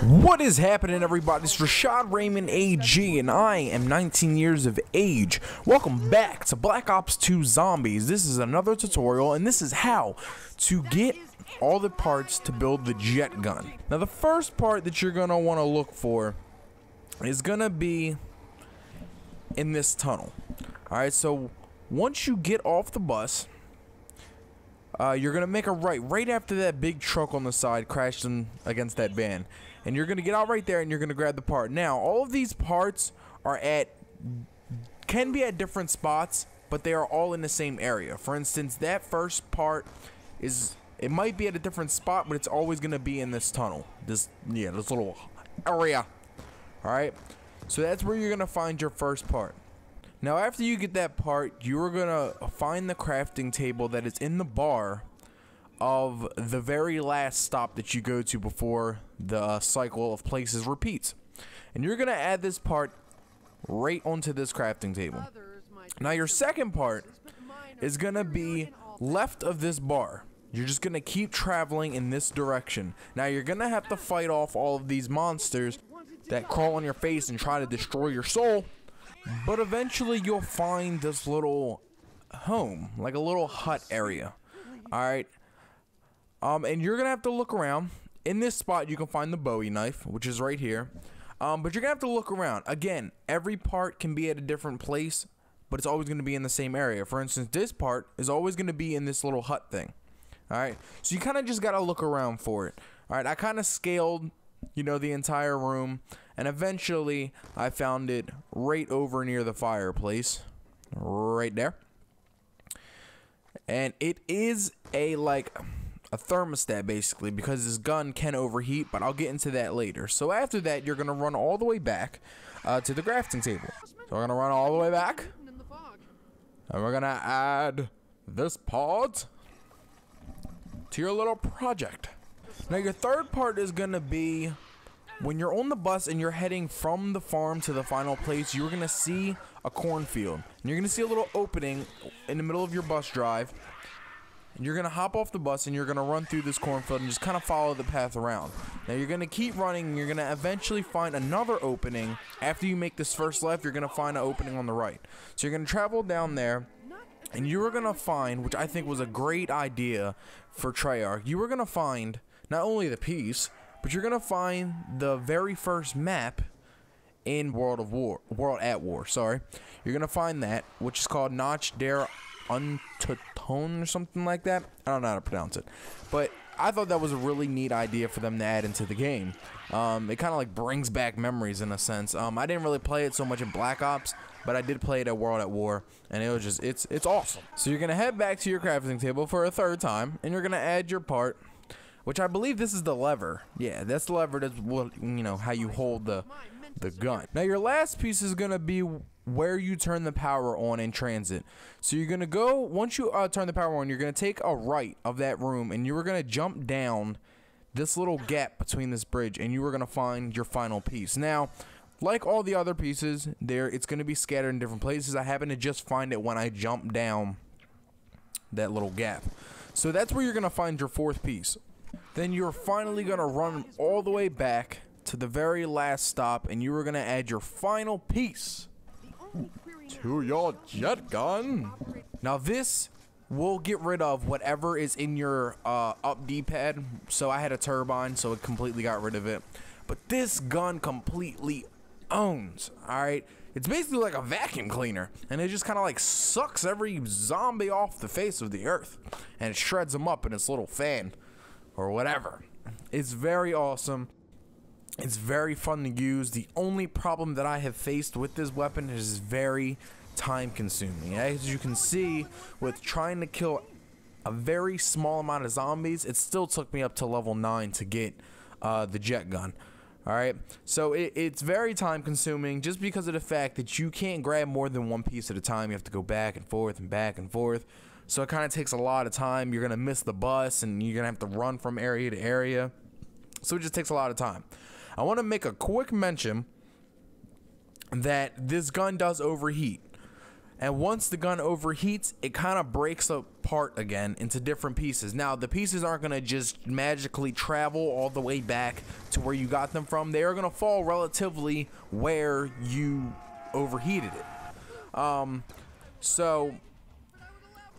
What is happening, everybody? It's Rashad Raymond AG, and I am 19 years of age. Welcome back to Black Ops 2 Zombies. This is another tutorial, and this is how to get all the parts to build the jet gun. Now, the first part that you're going to want to look for is going to be in this tunnel. Alright, so once you get off the bus, you're going to make a right after that big truck on the side crashing against that van. And you're going to get out right there and you're going to grab the part. Now, all of these parts can be at different spots, but they are all in the same area. For instance, that first part it might be at a different spot, but it's always going to be in this tunnel. This little area. Alright? So that's where you're going to find your first part. Now, after you get that part, you are going to find the crafting table that is in the bar of the very last stop that you go to before the cycle of places repeats. And you're going to add this part right onto this crafting table. Now, your second part is going to be left of this bar. You're just going to keep traveling in this direction. Now, you're going to have to fight off all of these monsters that crawl on your face and try to destroy your soul. But eventually you'll find this little home, like a little hut area. Alright. And you're gonna have to look around. In this spot you can find the Bowie knife, which is right here. But you're gonna have to look around. Again, every part can be at a different place, but it's always gonna be in the same area. For instance, this part is always gonna be in this little hut thing. Alright. So you kinda just gotta look around for it. Alright, I kinda scaled, the entire room, and eventually I found it right over near the fireplace, right there. And it is a thermostat basically, because this gun can overheat, but I'll get into that later. So after that, you're gonna run all the way back to the crafting table. So we're gonna run all the way back, and we're gonna add this part to your little project. Now, your third part is going to be when you're on the bus and you're heading from the farm to the final place, you're going to see a cornfield. And you're going to see a little opening in the middle of your bus drive. And you're going to hop off the bus and you're going to run through this cornfield and just kind of follow the path around. Now, you're going to keep running and you're going to eventually find another opening. After you make this first left, you're going to find an opening on the right. So you're going to travel down there. And you are going to find, which I think was a great idea for Treyarch, you are going to find not only the piece, but you're going to find the very first map in World at War, sorry. You're going to find that, which is called Notch der Unterton or something like that. I don't know how to pronounce it. But I thought that was a really neat idea for them to add into the game. It kind of brings back memories in a sense. I didn't really play it so much in Black Ops, but I did play it at World at War, and it was just, it's awesome. So you're going to head back to your crafting table for a third time, and you're going to add your part, which I believe this is the lever. Yeah, that's the lever. That's what, how you hold the gun. Now, your last piece is going to be where you turn the power on in transit. So you're going to go, once you turn the power on, you're going to take a right of that room, and you are going to jump down this little gap between this bridge, and you are going to find your final piece. Now, like all the other pieces, it's going to be scattered in different places. I happen to just find it when I jump down that little gap. So that's where you're going to find your fourth piece. Then you're finally going to run all the way back to the very last stop, and you are going to add your final piece to your jet gun. Now, this will get rid of whatever is in your up D-pad. So I had a turbine, so it completely got rid of it. But this gun completely owns, alright? It's basically like a vacuum cleaner, and it just kind of sucks every zombie off the face of the earth, and it shreds them up in its little fan or whatever. It's very awesome. It's very fun to use. The only problem that I have faced with this weapon is very time consuming. As you can see, with trying to kill a very small amount of zombies, it still took me up to level 9 to get the jet gun. Alright, so it's very time consuming just because of the fact that you can't grab more than one piece at a time. You have to go back and forth and back and forth. So it kind of takes a lot of time. You're going to miss the bus and you're going to have to run from area to area. So it just takes a lot of time. I want to make a quick mention that this gun does overheat. And once the gun overheats, it kind of breaks apart again into different pieces. Now, the pieces aren't going to just magically travel all the way back to where you got them from. They are going to fall relatively where you overheated it. So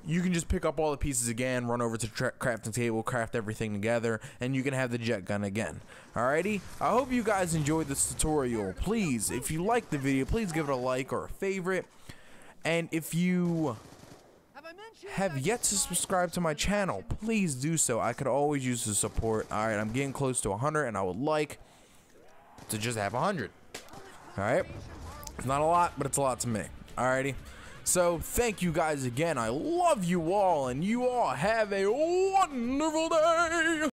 you can just pick up all the pieces again, run over to the crafting table, craft everything together, and you can have the jet gun again. Alrighty, I hope you guys enjoyed this tutorial. Please, if you liked the video, please give it a like or a favorite. And if you have yet to subscribe to my channel, please do so. I could always use the support. Alright, I'm getting close to 100, and I would like to just have 100. Alright, it's not a lot, but it's a lot to me. Alrighty, so thank you guys again. I love you all, and you all have a wonderful day.